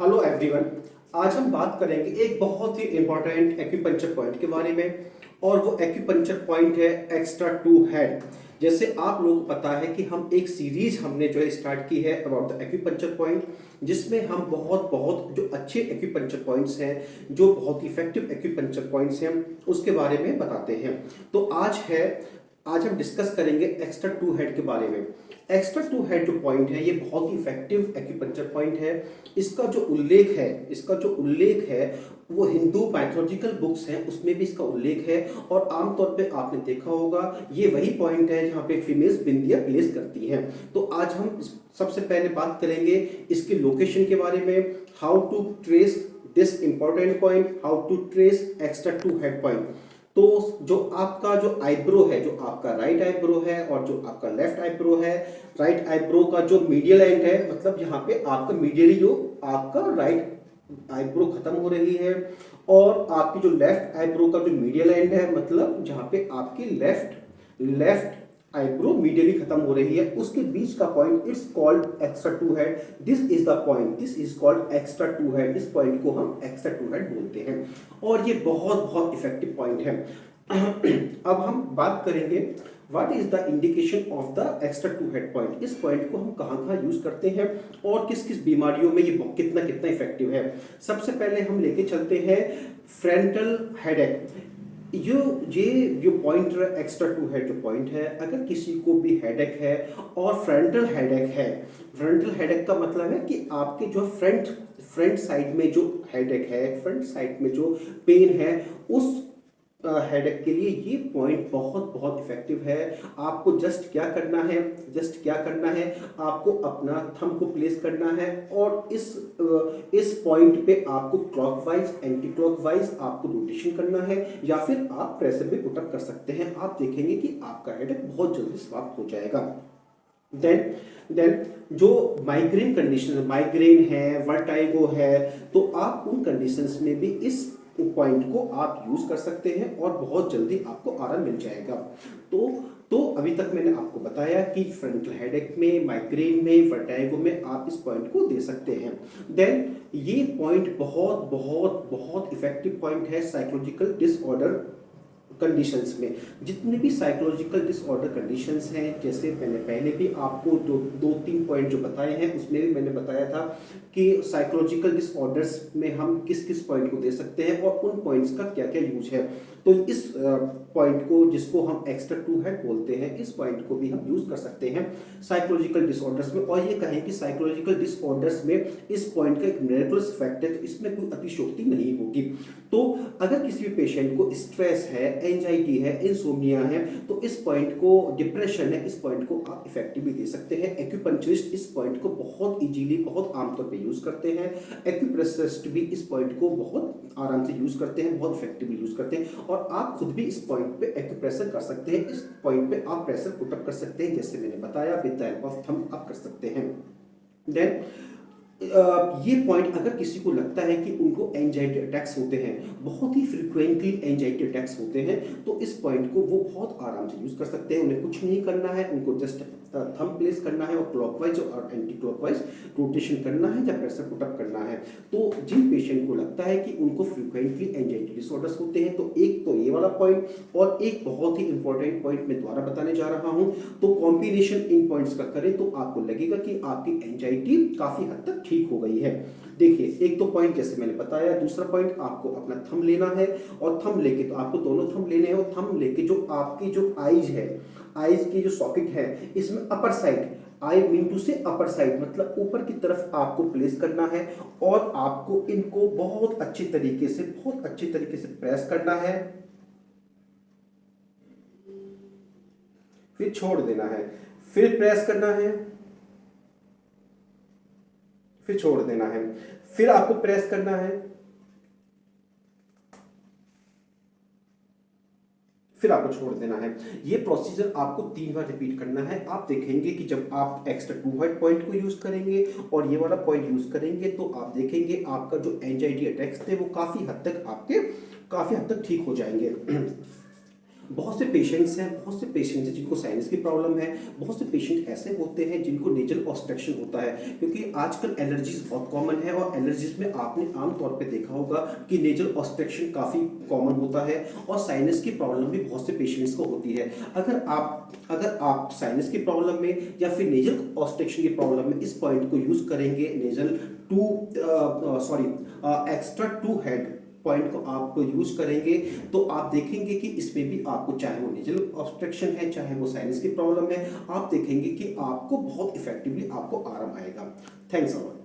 Hello everyone. आज हम बात करेंगे एक बहुत ही इंपॉर्टेंट एक्यूपंक्चर पॉइंट के बारे में और वो एक्यूपंक्चर पॉइंट है एक्स्ट्रा टू हेड। जैसे आप लोगों को पता है कि हम एक सीरीज हमने जो है स्टार्ट की है अबाउट द एक्यूपंक्चर पॉइंट, जिसमें हम बहुत बहुत जो अच्छे एक्यूपंक्चर पॉइंट्स हैं, जो बहुत इफेक्टिव एक्यूपंक्चर पॉइंट्स हैं, उसके बारे में बताते हैं। तो आज हम डिस्कस करेंगे एक्स्ट्रा टू हेड के बारे में। एक्स्ट्रा टू हेड जो पॉइंट है ये बहुत ही इफेक्टिव एक्यूपंक्चर पॉइंट है। इसका जो उल्लेख है वो हिंदू पैथोलॉजिकल बुक्स हैं उसमें भी इसका उल्लेख है। और आमतौर पे आपने देखा होगा ये वही पॉइंट है जहाँ पे फीमेल्स बिंदियां प्लेस करती हैं। तो आज हम सबसे पहले बात करेंगे इसकी लोकेशन के बारे में, how to trace this important point, how to trace extra to head point. तो जो आईब्रो है, जो आपका राइट आईब्रो है और जो आपका लेफ्ट आईब्रो है, राइट आईब्रो का जो मीडियल एंड है, मतलब यहाँ पे आपका मीडियली जो आपका राइट आईब्रो खत्म हो रही है, और आपकी जो लेफ्ट आईब्रो का जो मीडियल एंड है, मतलब जहाँ पे आपकी लेफ्ट आईब्रो मीडियली खत्म हो रही है, उसके बीच का point it's called extra to head. This is the point, this is called extra to head. इस पॉइंट को हम एक्स्ट्रा टू हेड बोलते हैं और ये बहुत बहुत इफेक्टिव पॉइंट है। अब हम बात करेंगे what is the indication of the extra to head point. इस पॉइंट को हम कहाँ कहाँ यूज करते हैं और किस किस बीमारियों में ये कितना कितना इफेक्टिव है। सबसे पहले हम लेके चलते हैं फ्रंटल हेडेक। ये जो पॉइंट एक्स्ट्रा टू हेड जो पॉइंट है, अगर किसी को भी हेडेक है और फ्रंटल हेडेक है, फ्रंटल हेडेक का मतलब है कि आपके जो फ्रंट साइड में जो हेडेक है, फ्रंट साइड में जो पेन है, उस हेडेक के लिए ये पॉइंट बहुत बहुत इफेक्टिव है। आपको जस्ट क्या करना है, आपको अपना थंब को प्लेस करना है और इस पॉइंट पे आपको क्लॉकवाइज एंटी क्लॉकवाइज आपको रोटेशन करना है, या फिर आप प्रेशर भी पुट अप कर सकते हैं। आप देखेंगे कि आपका हेडेक बहुत जल्दी समाप्त हो जाएगा। देन जो माइग्रेन कंडीशन, माइग्रेन है, वर्टाइगो है, तो आप उन कंडीशंस में भी इस पॉइंट को आप यूज कर सकते हैं और बहुत जल्दी आपको आराम मिल जाएगा। तो अभी तक मैंने आपको बताया कि फ्रंटल हेडेक में, माइग्रेन में, वर्टाइगो में आप इस पॉइंट को दे सकते हैं। देन ये पॉइंट बहुत बहुत बहुत इफेक्टिव पॉइंट है साइकोलॉजिकल डिसऑर्डर कंडीशंस में। जितने भी साइकोलॉजिकल डिसऑर्डर कंडीशंस हैं, जैसे मैंने पहले भी आपको दो तीन पॉइंट जो बताए हैं उसमें भी मैंने बताया था कि साइकोलॉजिकल डिसऑर्डर्स में हम किस किस पॉइंट को दे सकते हैं और उन पॉइंट्स का क्या क्या यूज है। तो इस पॉइंट को, जिसको हम एक्स्ट्रा टू हेड बोलते हैं, इस पॉइंट को भी हम यूज कर सकते हैं साइकोलॉजिकल डिसऑर्डर्स में। और ये कहें कि साइकोलॉजिकल डिसऑर्डर्स में इस पॉइंट का एक मिरेकलस इफेक्ट है, तो इसमें कोई अतिशयोक्ति नहीं होगी। तो अगर किसी भी पेशेंट को स्ट्रेस है, एंजाइटी है, इंसोम्निया है, तो इस पॉइंट को, डिप्रेशन है, इस पॉइंट को आप इफेक्टिवली दे सकते हैं। एक्यूपंक्चरिस्ट इस पॉइंट को बहुत इजीली, बहुत आमतौर पे यूज करते हैं। एक्यूप्रेशरिस्ट भी इस पॉइंट को बहुत आराम से यूज करते हैं, बहुत इफेक्टिवली यूज करते हैं। और आप खुद भी इस पॉइंट पे एक्यूप्रेशर कर सकते हैं। इस पॉइंट पे आप प्रेशर पुट अप कर सकते हैं, जैसे मैंने बताया, with the help of thumb आप कर सकते हैं। देन ये पॉइंट अगर किसी को लगता है कि उनको एंजाइटी अटैक्स होते हैं, बहुत ही फ्रिक्वेंटली एंजाइटी अटैक्स होते हैं, तो इस पॉइंट को वो बहुत आराम से यूज कर सकते हैं। उन्हें कुछ नहीं करना है, उनको जस्ट थंब प्लेस करना है और क्लॉकवाइज और एंटी क्लॉकवाइज रोटेशन करना है या प्रेशर पुट अप करना है। तो जिन पेशेंट को लगता है कि उनको फ्रिक्वेंटली एंजाइटी डिसऑर्डर्स होते हैं, तो एक तो ये वाला पॉइंट, और एक बहुत ही इंपॉर्टेंट पॉइंट मैं दोबारा बताने जा रहा हूं, तो कॉम्बिनेशन इन पॉइंट्स का करें तो आपको लगेगा कि आपकी एंजाइटी काफी हद तक ठीक हो गई है। देखिए, एक तो पॉइंट जैसे मैंने बताया, दूसरा पॉइंट आपको अपना थंब लेना है, और थंब लेके, तो आपको दोनों थंब लेने हैं, और थंब लेके जो आपकी जो आईज है, आईज की जो सॉकेट है, इसमें upper side, I mean to say upper side, मतलब ऊपर की तरफ आपको प्लेस करना है, और आपको इनको बहुत अच्छे तरीके से प्रेस करना है, फिर छोड़ देना है, फिर प्रेस करना है, फिर छोड़ देना है, फिर आपको प्रेस करना है, फिर आपको छोड़ देना है। ये प्रोसीजर आपको 3 बार रिपीट करना है। आप देखेंगे कि जब आप एक्स्ट्रा टू हेड पॉइंट को यूज करेंगे और ये वाला पॉइंट यूज करेंगे, तो आप देखेंगे आपका जो एंजाइटी अटैक्स थे वो काफी हद तक ठीक हो जाएंगे। बहुत से पेशेंट्स हैं जिनको साइनस की प्रॉब्लम है, बहुत से पेशेंट ऐसे होते हैं जिनको नेजल ऑब्स्ट्रक्शन होता है, क्योंकि आजकल एलर्जीज बहुत कॉमन है और एलर्जीज में आपने आमतौर पे देखा होगा कि नेजल ऑब्स्ट्रक्शन काफ़ी कॉमन होता है और साइनस की प्रॉब्लम भी बहुत से पेशेंट्स को होती है। अगर आप साइनस की प्रॉब्लम में या फिर नेजल ऑब्स्ट्रक्शन की प्रॉब्लम में इस पॉइंट को यूज करेंगे, nasal to extra to head point को आप यूज करेंगे, तो आप देखेंगे कि इसमें भी आपको, चाहे वो नेजल ऑब्स्ट्रक्शन है चाहे वो साइनस की प्रॉब्लम है, आप देखेंगे कि आपको बहुत इफेक्टिवली आपको आराम आएगा। Thanks a lot.